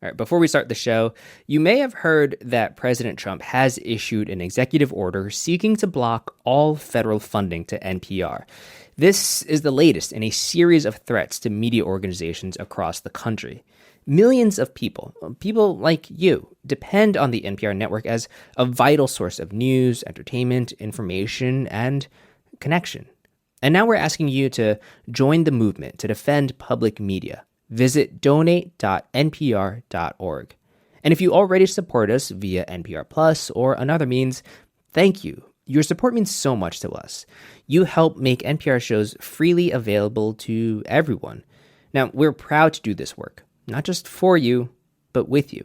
All right, before we start the show, you may have heard that President Trump has issued an executive order seeking to block all federal funding to NPR. This is the latest in a series of threats to media organizations across the country. Millions of people like you, depend on the NPR network as a vital source of news, entertainment, information, and connection. And now we're asking you to join the movement to defend public media. Visit donate.npr.org. And if you already support us via NPR Plus or another means, thank you. Your support means so much to us. You help make NPR shows freely available to everyone. Now, we're proud to do this work, not just for you, but with you.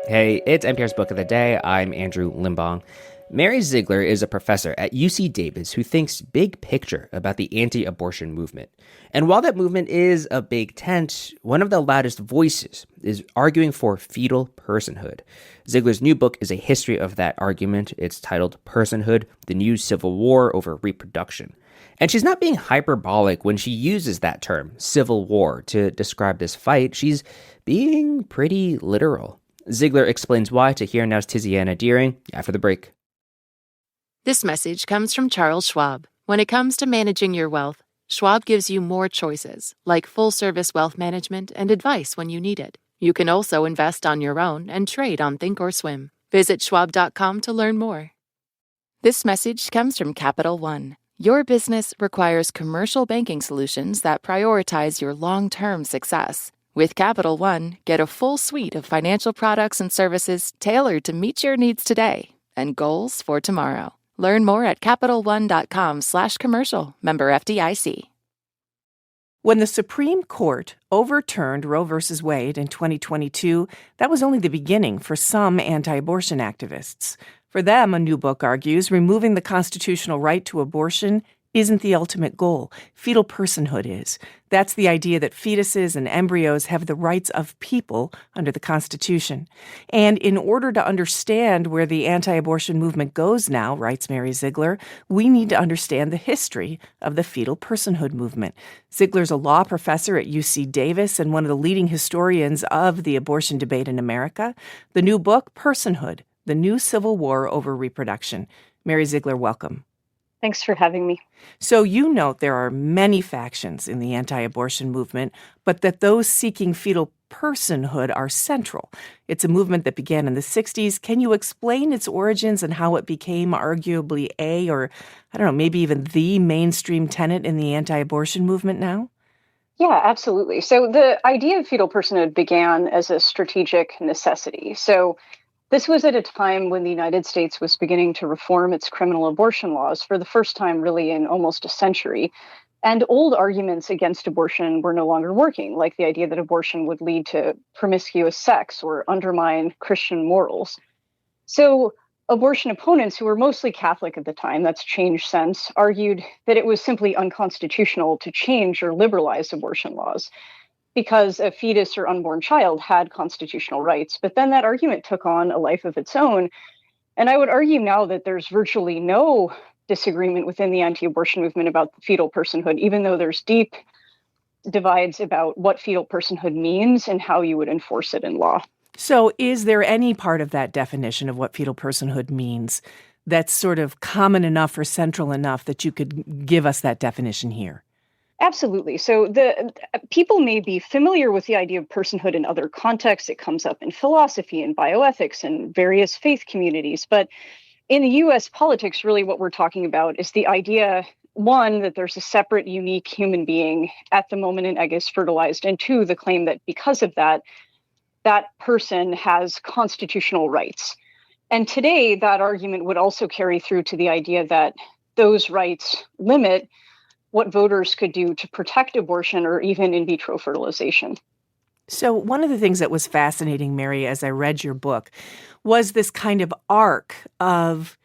Hey, it's NPR's Book of the Day. I'm Andrew Limbong. Mary Ziegler is a professor at UC Davis who thinks big picture about the anti-abortion movement. And while that movement is a big tent, one of the loudest voices is arguing for fetal personhood. Ziegler's new book is a history of that argument. It's titled Personhood, the New Civil War Over Reproduction. And she's not being hyperbolic when she uses that term, civil war, to describe this fight. She's being pretty literal. Ziegler explains why to Here Now's Tiziana Deering after the break. This message comes from Charles Schwab. When it comes to managing your wealth, Schwab gives you more choices, like full-service wealth management and advice when you need it. You can also invest on your own and trade on Thinkorswim. Visit schwab.com to learn more. This message comes from Capital One. Your business requires commercial banking solutions that prioritize your long-term success. With Capital One, get a full suite of financial products and services tailored to meet your needs today and goals for tomorrow. Learn more at CapitalOne.com/commercial. Member FDIC. When the Supreme Court overturned Roe v. Wade in 2022, that was only the beginning for some anti-abortion activists. For them, a new book argues, removing the constitutional right to abortion isn't the ultimate goal. Fetal personhood is. That's the idea that fetuses and embryos have the rights of people under the Constitution. And in order to understand where the anti-abortion movement goes now, writes Mary Ziegler, we need to understand the history of the fetal personhood movement. Ziegler's a law professor at UC Davis and one of the leading historians of the abortion debate in America. The new book, Personhood, the New Civil War Over Reproduction. Mary Ziegler, welcome. Thanks for having me. So you note there are many factions in the anti-abortion movement, but that those seeking fetal personhood are central. It's a movement that began in the 60s. Can you explain its origins and how it became arguably maybe even the mainstream tenet in the anti-abortion movement now? Yeah, absolutely. So the idea of fetal personhood began as a strategic necessity. So this was at a time when the United States was beginning to reform its criminal abortion laws for the first time really in almost a century. And old arguments against abortion were no longer working, like the idea that abortion would lead to promiscuous sex or undermine Christian morals. So abortion opponents, who were mostly Catholic at the time, that's changed since, argued that it was simply unconstitutional to change or liberalize abortion laws, because a fetus or unborn child had constitutional rights. But then that argument took on a life of its own. And I would argue now that there's virtually no disagreement within the anti-abortion movement about fetal personhood, even though there's deep divides about what fetal personhood means and how you would enforce it in law. So is there any part of that definition of what fetal personhood means that's sort of common enough or central enough that you could give us that definition here? Absolutely. So the people may be familiar with the idea of personhood in other contexts. It comes up in philosophy and bioethics and various faith communities. But in the U.S. politics, really what we're talking about is the idea, one, that there's a separate, unique human being at the moment an egg is fertilized, and two, the claim that because of that, that person has constitutional rights. And today, that argument would also carry through to the idea that those rights limit what voters could do to protect abortion or even in vitro fertilization. So one of the things that was fascinating, Mary, as I read your book, was this kind of arc of,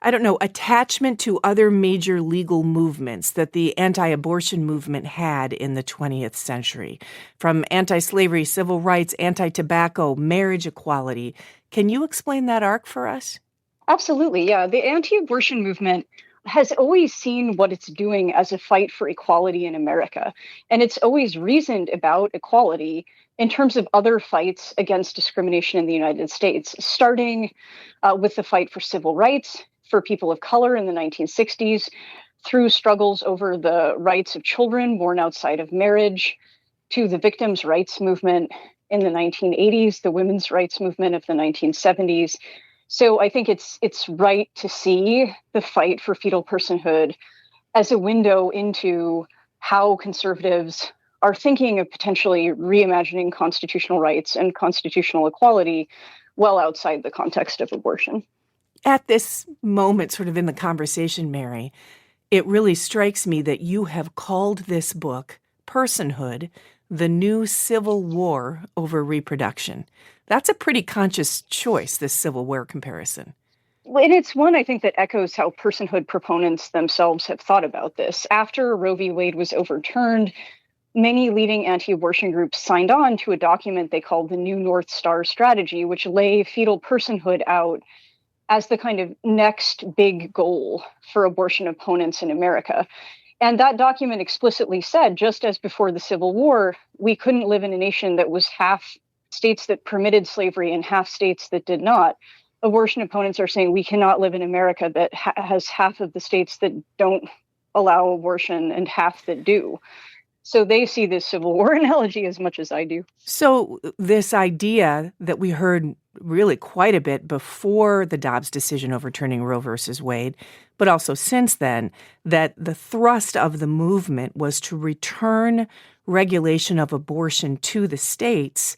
attachment to other major legal movements that the anti-abortion movement had in the 20th century, from anti-slavery, civil rights, anti-tobacco, marriage equality. Can you explain that arc for us? Absolutely, yeah. The anti-abortion movement has always seen what it's doing as a fight for equality in America. And it's always reasoned about equality in terms of other fights against discrimination in the United States, starting with the fight for civil rights for people of color in the 1960s, through struggles over the rights of children born outside of marriage, to the victims' rights movement in the 1980s, the women's rights movement of the 1970s. So I think it's right to see the fight for fetal personhood as a window into how conservatives are thinking of potentially reimagining constitutional rights and constitutional equality well outside the context of abortion. At this moment, sort of in the conversation, Mary, it really strikes me that you have called this book, Personhood, the new civil war over reproduction. That's a pretty conscious choice, this Civil War comparison. And it's one, I think, that echoes how personhood proponents themselves have thought about this. After Roe v. Wade was overturned, many leading anti-abortion groups signed on to a document they called the New North Star Strategy, which lay fetal personhood out as the kind of next big goal for abortion opponents in America. And that document explicitly said, just as before the Civil War, we couldn't live in a nation that was half states that permitted slavery and half states that did not. Abortion opponents are saying we cannot live in America that has half of the states that don't allow abortion and half that do. So they see this Civil War analogy as much as I do. So this idea that we heard really quite a bit before the Dobbs decision overturning Roe versus Wade, but also since then, that the thrust of the movement was to return regulation of abortion to the states.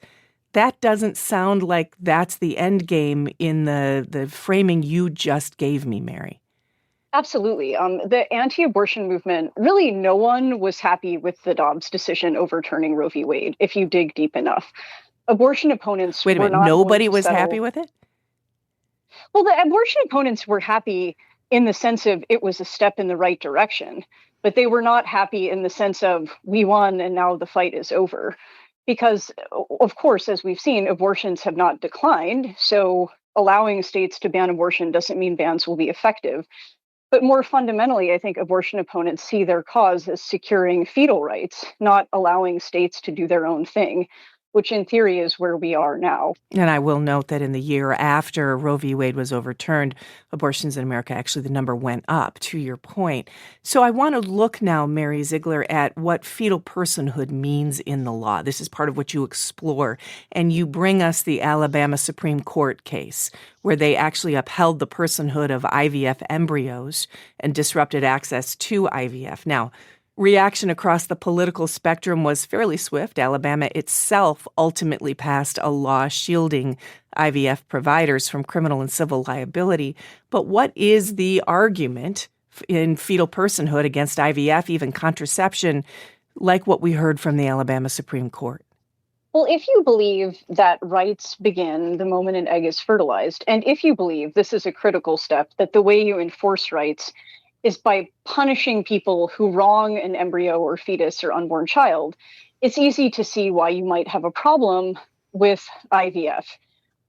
That doesn't sound like that's the end game in the framing you just gave me, Mary. Absolutely. The anti-abortion movement, really no one was happy with the Dobbs decision overturning Roe v. Wade, if you dig deep enough. Abortion opponents Wait a minute, nobody was happy with it? Well, the abortion opponents were happy in the sense of it was a step in the right direction, but they were not happy in the sense of we won and now the fight is over. Because, of course, as we've seen, abortions have not declined. So allowing states to ban abortion doesn't mean bans will be effective. But more fundamentally, I think abortion opponents see their cause as securing fetal rights, not allowing states to do their own thing, which in theory is where we are now. And I will note that in the year after Roe v. Wade was overturned, abortions in America, actually the number went up, to your point. So I want to look now, Mary Ziegler, at what fetal personhood means in the law. This is part of what you explore. And you bring us the Alabama Supreme Court case, where they actually upheld the personhood of IVF embryos and disrupted access to IVF. Now, reaction across the political spectrum was fairly swift. Alabama itself ultimately passed a law shielding IVF providers from criminal and civil liability. But what is the argument in fetal personhood against IVF, even contraception, like what we heard from the Alabama Supreme Court? Well, if you believe that rights begin the moment an egg is fertilized, and if you believe this is a critical step, that the way you enforce rights is by punishing people who wrong an embryo or fetus or unborn child, it's easy to see why you might have a problem with IVF.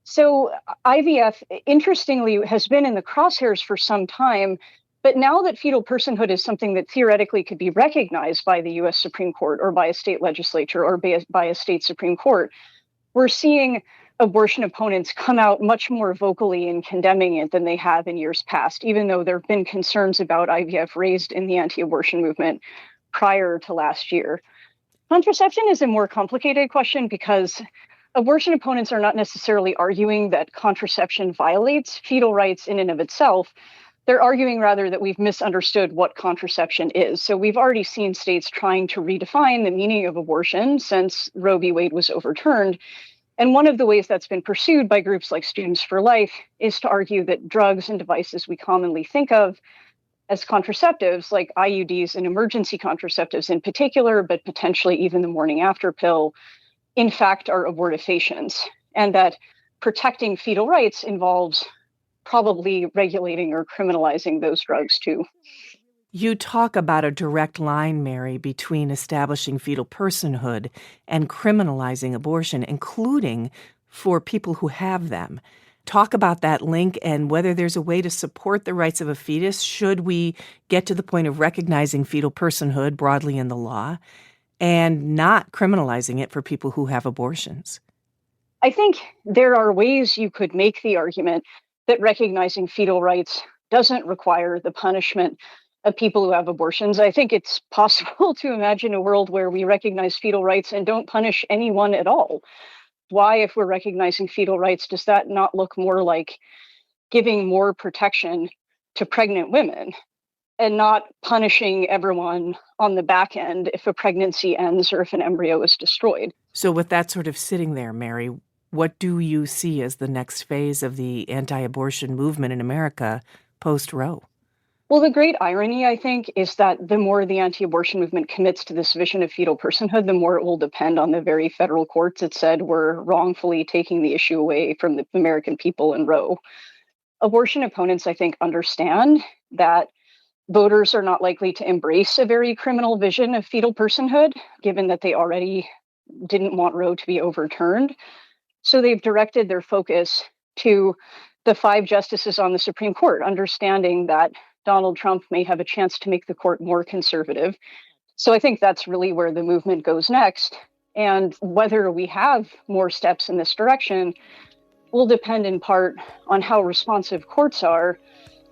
So IVF, interestingly, has been in the crosshairs for some time, but now that fetal personhood is something that theoretically could be recognized by the U.S. Supreme Court or by a state legislature or by a state Supreme Court, we're seeing abortion opponents come out much more vocally in condemning it than they have in years past, even though there have been concerns about IVF raised in the anti-abortion movement prior to last year. Contraception is a more complicated question because abortion opponents are not necessarily arguing that contraception violates fetal rights in and of itself. They're arguing rather that we've misunderstood what contraception is. So we've already seen states trying to redefine the meaning of abortion since Roe v. Wade was overturned. And one of the ways that's been pursued by groups like Students for Life is to argue that drugs and devices we commonly think of as contraceptives, like IUDs and emergency contraceptives in particular, but potentially even the morning after pill, in fact are abortifacients, and that protecting fetal rights involves probably regulating or criminalizing those drugs too. You talk about a direct line, Mary, between establishing fetal personhood and criminalizing abortion, including for people who have them. talk about that link and whether there's a way to support the rights of a fetus should we get to the point of recognizing fetal personhood broadly in the law and not criminalizing it for people who have abortions? I think there are ways you could make the argument that recognizing fetal rights doesn't require the punishment of people who have abortions. I think it's possible to imagine a world where we recognize fetal rights and don't punish anyone at all. Why, if we're recognizing fetal rights, does that not look more like giving more protection to pregnant women and not punishing everyone on the back end if a pregnancy ends or if an embryo is destroyed? So with that sort of sitting there, Mary, what do you see as the next phase of the anti-abortion movement in America post-Roe? Well, the great irony, I think, is that the more the anti-abortion movement commits to this vision of fetal personhood, the more it will depend on the very federal courts it said were wrongfully taking the issue away from the American people in Roe. Abortion opponents, I think, understand that voters are not likely to embrace a very criminal vision of fetal personhood, given that they already didn't want Roe to be overturned. So they've directed their focus to the 5 justices on the Supreme Court, understanding that Donald Trump may have a chance to make the court more conservative. So I think that's really where the movement goes next. And whether we have more steps in this direction will depend in part on how responsive courts are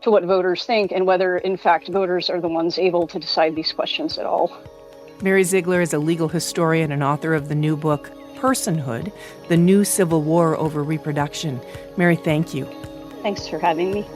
to what voters think and whether, in fact, voters are the ones able to decide these questions at all. Mary Ziegler is a legal historian and author of the new book, Personhood, The New Civil War Over Reproduction. Mary, thank you. Thanks for having me.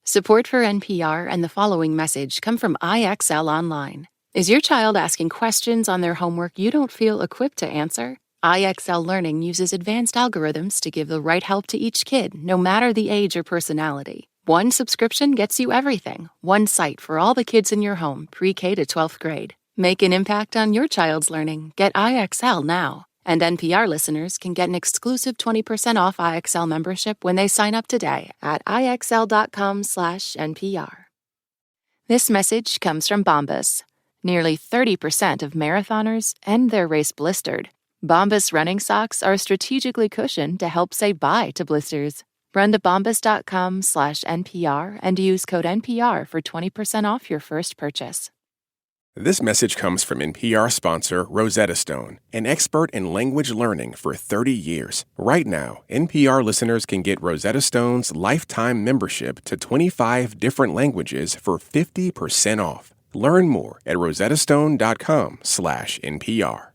Support for NPR and the following message come from IXL Online. Is your child asking questions on their homework you don't feel equipped to answer? IXL Learning uses advanced algorithms to give the right help to each kid, no matter the age or personality. One subscription gets you everything. One site for all the kids in your home, pre-K to 12th grade. Make an impact on your child's learning. Get IXL now. And NPR listeners can get an exclusive 20% off IXL membership when they sign up today at IXL.com/NPR. This message comes from Bombas. Nearly 30% of marathoners end their race blistered. Bombas running socks are strategically cushioned to help say bye to blisters. Run to bombas.com/NPR and use code NPR for 20% off your first purchase. This message comes from NPR sponsor Rosetta Stone, an expert in language learning for 30 years. Right now, NPR listeners can get Rosetta Stone's lifetime membership to 25 different languages for 50% off. Learn more at rosettastone.com/NPR.